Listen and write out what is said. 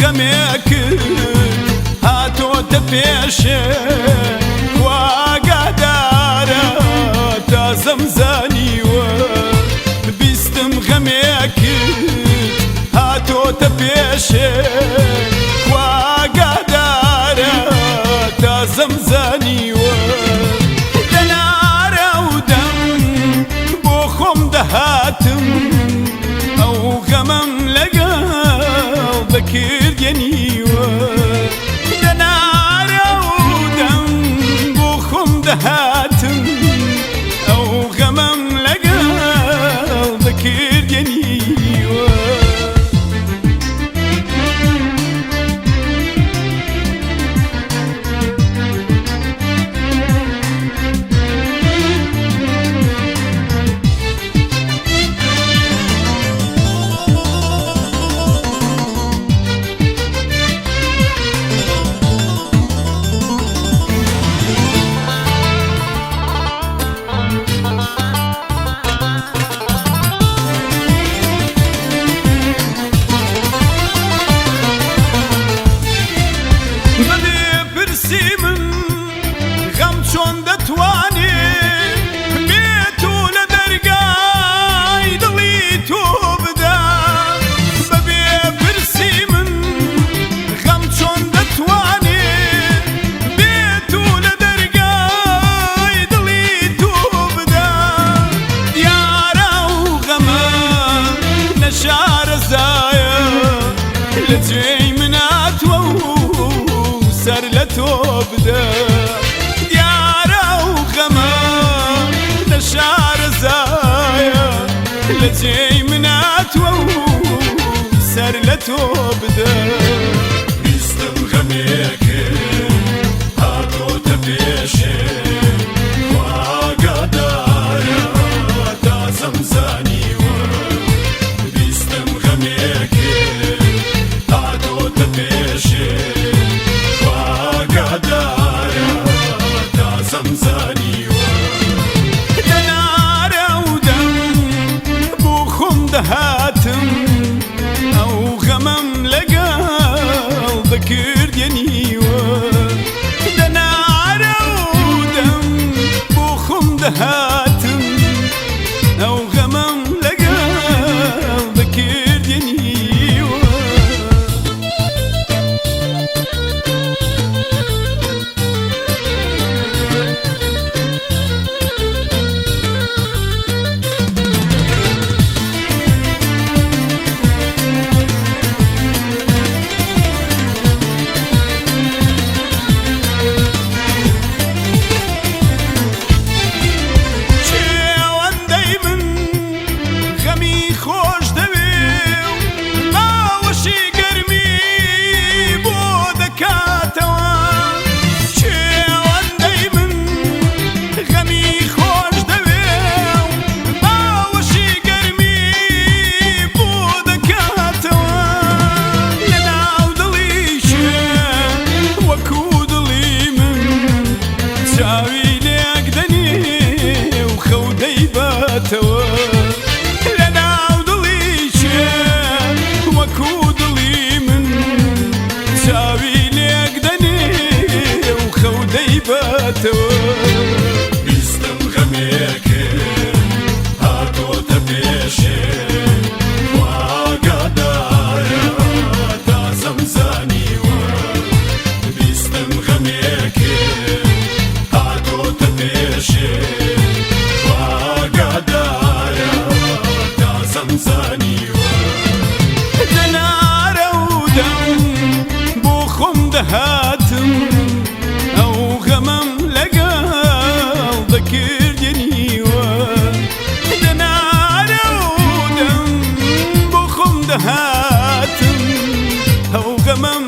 غەمێکرد هاتۆتە پێشێ واگادارە تازەم زانیوە بیستم غەمێکرد هاتۆتە پێشێ واگادارە تازەم زانیوە دەنارە و دەم بۆ خۆم دەهاتم ئەو غەمەم لەگەڵ بەکردێنیوە دەنارە و دەم بۆ خۆم دەهاتم ئەو غەمەم لەگەڵ بەکردێنیوە چۆن دەتوانێت بێت و لە دەرگای دڵی تۆ بدا بەبێ پرسی من غەم چۆن دەتوانێت بێت و لە دەرگای دڵی تۆ بدا دیارە و غەمە نەشارەزایە لە جێی مناتوە و سەر لە تۆ بدە شارەزایە لە جێی مناتوە و سەر لە تۆ بدە بیستم غەمێکرد هاتۆتە پێشێ واگادارە تازەم زانیوە بیستم غەمێکرد هاتۆتە پێشێ واگادارە تازەم زانیوە دەهاتم ئەو غەمەم لەگەڵ بەکردێنیوە دەنارە و دەم بۆ خۆم دەهاتم ئەو غەمەم لەگەڵ بەکردێنیوە لەناو دڵی چێ وەکو دڵی من چاوی لێک دەنێ و خەو دەیبەتەوە بیستم غەمێکرد هاتۆتە پێشێ واگادارە تازەم زانیوە بیستم غەمێکرد هاتۆتە پێشێ دەنارە و دەم بۆ خۆم دەهاتم ئەو غەمەم لەگەڵ بەکردێنیوە دەنارە و دەم بۆ خۆم دەهاتم ئەو غەمەم